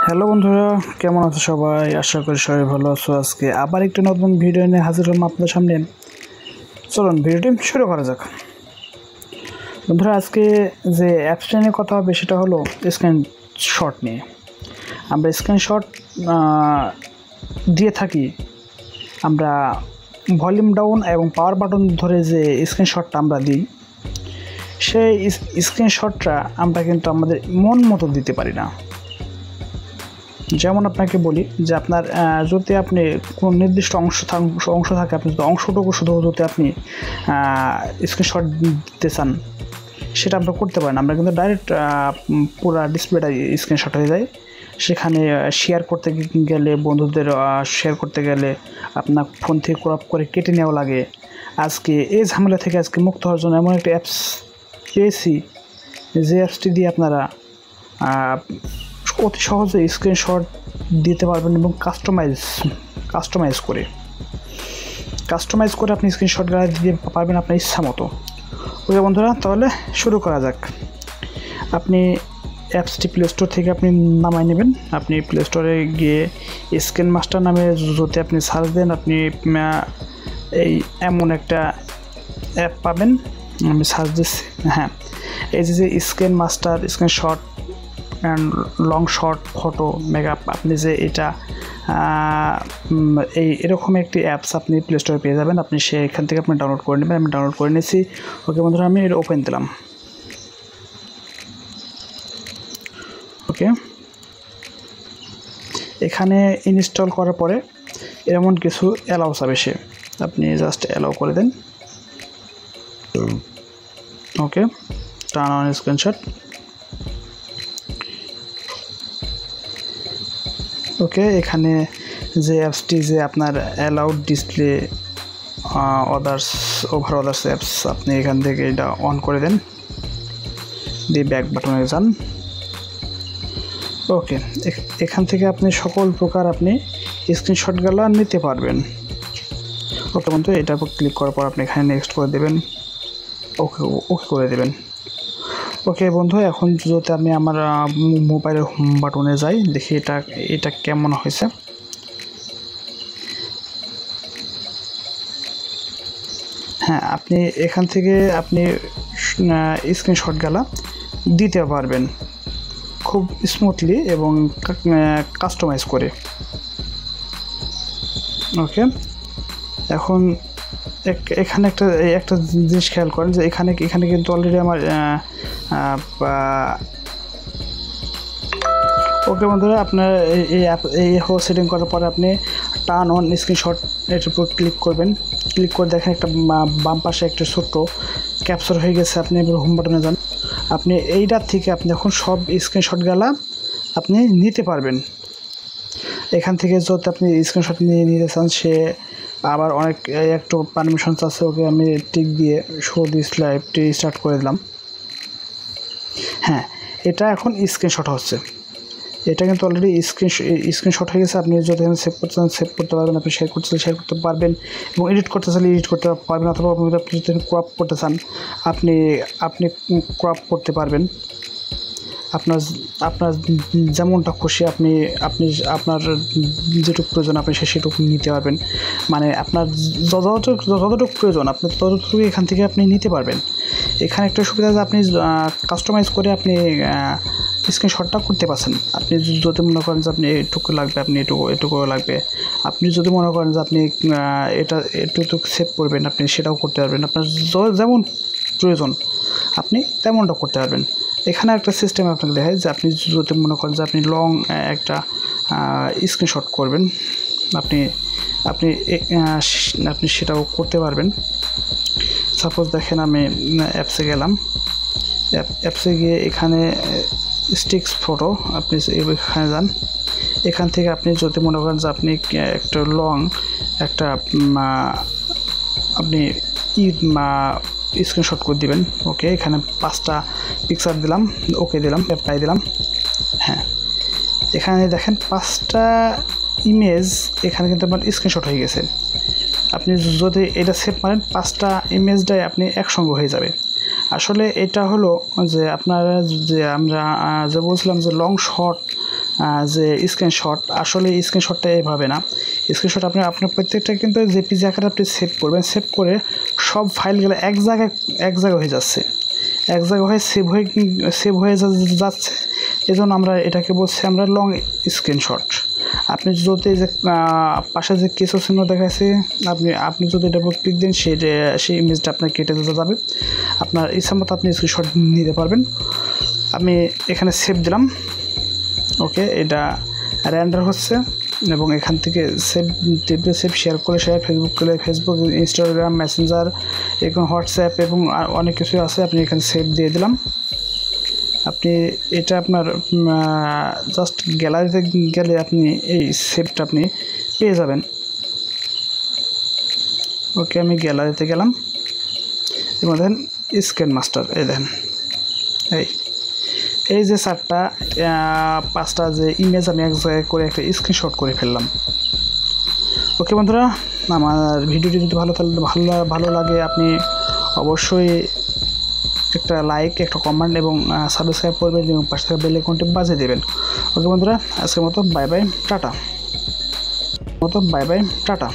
Hello বন্ধুরা, কেমন আছো সবাই? আশা করি সবাই ভালো আছো। আজকে আবার একটা নতুন ভিডিও নিয়ে হাজির হলাম আপনাদের সামনে। চলুন ভিডিওটি শুরু করা যাক। বন্ধুরা, আজকে যে অ্যাপসটা নিয়ে কথা হবে সেটা হলো স্ক্রিনশট নিয়ে। আমরা স্ক্রিনশট দিয়ে থাকি। আমরা ভলিউম ডাউন এবং পাওয়ার বাটন ধরে যে স্ক্রিনশটটা আমরা দিই, সেই স্ক্রিনশটটা আমরা কিন্তু আমাদের মন মতো দিতে পারি না। যেমন আপনাকে বলি যে আপনার যদি আপনি কোনো নির্দিষ্ট অংশ থাকে, আপনি যদি অংশটুকু শুধু যদি আপনি স্ক্রিনশট দিতে চান, সেটা আমরা করতে পারেন। আমরা কিন্তু ডাইরেক্ট পুরো ডিসপ্লেটা স্ক্রিনশট হয়ে যায়। সেখানে শেয়ার করতে গেলে, বন্ধুদের শেয়ার করতে গেলে আপনার ফোন থেকে ক্রপ করে কেটে নেওয়া লাগে। আজকে এই ঝামেলা থেকে মুক্ত হওয়ার জন্য এমন একটা অ্যাপস পেয়েছি, যে অ্যাপসটি দিয়ে আপনারা অতি সহজে স্ক্রিনশট দিতে পারবেন এবং কাস্টমাইজ করে আপনি স্ক্রিনশটগুলো দিতে পারবেন আপনার ইচ্ছা মতো। ওকে বন্ধুরা, তাহলে শুরু করা যাক। আপনি অ্যাপসটি প্লে স্টোর থেকে আপনি নামাই নেবেন। আপনি প্লে স্টোরে গিয়ে স্ক্রিন মাস্টার নামে যদি আপনি সার্চ দেন, আপনি এই এমন একটা অ্যাপ পাবেন। আমি সার্চ দিচ্ছি। হ্যাঁ, এই যে screen master screenshot and long short photo makeup, আপনি যে এটা এরকম একটি অ্যাপস আপনি প্লে স্টোরে পেয়ে যাবেন। আপনি সেখান থেকে আপনি ডাউনলোড করে নেবেন। আমি ডাউনলোড করে নিয়েছি। ওকে বন্ধুরা, আমি এটা ওপেন দিলাম। ওকে, এখানে ইনস্টল করার পরে এমন কিছু অ্যালাউ চাবে সে, আপনি জাস্ট অ্যালাউ করে দেন। ওকে, টার্ন অন স্ক্রিনশট। ওকে, এখানে যে অ্যাপসটি যে আপনার allowed display over others apps, আপনি এখান থেকে এটা অন করে দেন, দিয়ে ব্যাক বাটনে যান। ওকে, এখান থেকে আপনি সকল প্রকার আপনি স্ক্রিনশটগুলো নিতে পারবেন। ওকে বন্ধু, এটার উপর ক্লিক করার পর আপনি এখানে নেক্সট করে দেবেন। ওকে ওকে করে দেবেন। ওকে বন্ধু, এখন যদি আমি আমার মোবাইলের হোম বাটনে যাই, দেখি এটা কেমন হয়েছে। হ্যাঁ, আপনি এখান থেকে আপনি স্ক্রিনশটগুলো দিতে পারবেন খুব স্মুথলি এবং কাস্টমাইজ করে। ওকে, এখন এখানে একটা জিনিস খেয়াল করেন যে এখানে কিন্তু অলরেডি আমার ওকে বন্ধুরা, আপনার এই সেটিং করার পরে আপনি টার্ন অন স্ক্রিনশট এর উপর ক্লিক করবেন। ক্লিক করে দেখেন একটা বাম পাশে একটা ছোট্ট ক্যাপচার হয়ে গেছে। আপনি এবার হোম বাটনে যান। আপনি এইটার থেকে আপনি এখন সব স্ক্রিনশটগুলো আপনি নিতে পারবেন। এখান থেকে যদি আপনি স্ক্রিনশট নিতে চান, সে আবার অনেক একটু পারমিশন আছে। ওকে, আমি টিক দিয়ে শো দিস লাইভটি স্টার্ট করে দিলাম। হ্যাঁ, এটা এখন স্ক্রিনশট হচ্ছে। এটা কিন্তু অলরেডি স্ক্রিনশট হয়ে গেছে। আপনি যদি এখানে সেভ করতে চান সেভ করতে পারবেন, আপনি শেয়ার করতে চান শেয়ার করতে পারবেন, এবং এডিট করতে চাইলে এডিট করতে পারবেন, অথবা আপনি যদি ক্রপ করতে চান আপনি ক্রপ করতে পারবেন। আপনার যেমনটা খুশি আপনি আপনার যেটুকু প্রয়োজন আপনি সেটুকু নিতে পারবেন। মানে আপনার যতটুকু প্রয়োজন আপনি ততটুকু এখান থেকে আপনি নিতে পারবেন। এখানে একটা সুবিধা যে আপনি কাস্টমাইজ করে আপনি স্ক্রিনশটটা করতে পারছেন। আপনি যদি মনে করেন যে আপনি এটুকু লাগবে, আপনি এটুকু লাগবে। আপনি যদি মনে করেন যে আপনি এটা এটুকু সেভ করবেন, আপনি সেটাও করতে পারবেন। আপনার যেমন প্রয়োজন আপনি তেমনটা করতে পারবেন। এখানে একটা সিস্টেম আপনাকে দেখায় যে আপনি যদি মনে করেন যে আপনি লং একটা স্ক্রিনশট করবেন, আপনি সেটাও করতে পারবেন। সাপোজ দেখেন আমি অ্যাপসে গেলাম। অ্যাপসে গিয়ে এখানে স্টিক্স ফটো আপনি এখানে যান। এখান থেকে আপনি যদি মনে করেন যে আপনি একটা লং একটা আপনি স্ক্রিনশট করে দিবেন। ওকে, এখানে 5টা পিকচার দিলাম, ওকে দিলাম, অ্যাপ্লাই দিলাম। হ্যাঁ, এখানে দেখেন 5টা ইমেজ এখানে কিন্তু আপনার স্ক্রিনশট হয়ে গেছে। আপনি যদি এটা সেভ করেন 5টা ইমেজটাই আপনি একসঙ্গে হয়ে যাবে। আসলে এটা হলো যে আপনারা যে আমরা যে বলছিলাম যে লং শর্ট যে স্ক্রিনশট, আসলে স্ক্রিনশটটা এভাবে না। স্ক্রিনশট আপনার প্রত্যেকটা কিন্তু জেপিজি আকারে আপনি সেভ করবেন, সেভ করে সব ফাইলগুলো এক জায়গায় হয়ে যাচ্ছে, এক জায়গায় হয়ে সেভ হয়ে যাচ্ছে। এজন্য আমরা এটাকে বলছি আমরা লং স্ক্রিনশট। আপনি যদি যে পাশে যে কিছু চিহ্ন দেখাচ্ছে আপনি যদি এটা উপর ক্লিক দেন সেই ইমেজটা আপনার কেটে যাবে। আপনার ইচ্ছা মতো আপনি স্ক্রিনশট নিতে পারবেন। আমি এখানে সেভ দিলাম। ওকে, এটা রেন্ডার হচ্ছে এবং এখান থেকে save share Facebook, Instagram, Messenger, এবং হোয়াটসঅ্যাপ এবং অনেক কিছু আছে। আপনি এখানে সেভ দিয়ে দিলাম। আপনি এটা আপনার জাস্ট গ্যালারিতে গেলে আপনি এই সেভটা আপনি পেয়ে যাবেন। ওকে, আমি গ্যালারিতে গেলাম এবং দেখেন স্ক্রিন মাস্টার, এই দেখেন এই যে 4-5টা যে ইমেজ আমি এক জায়গায় করে একটা স্ক্রিনশট করে ফেললাম। ওকে বন্ধুরা, আমার ভিডিওটি যদি ভালো লাগে আপনি অবশ্যই একটা লাইক, একটা কমেন্ট এবং সাবস্ক্রাইব করবেন এবং পাশে থাকা বেল আইকনটি বাজিয়ে দেবেন। ওকে বন্ধুরা, আজকের মতো বাই বাই টাটা।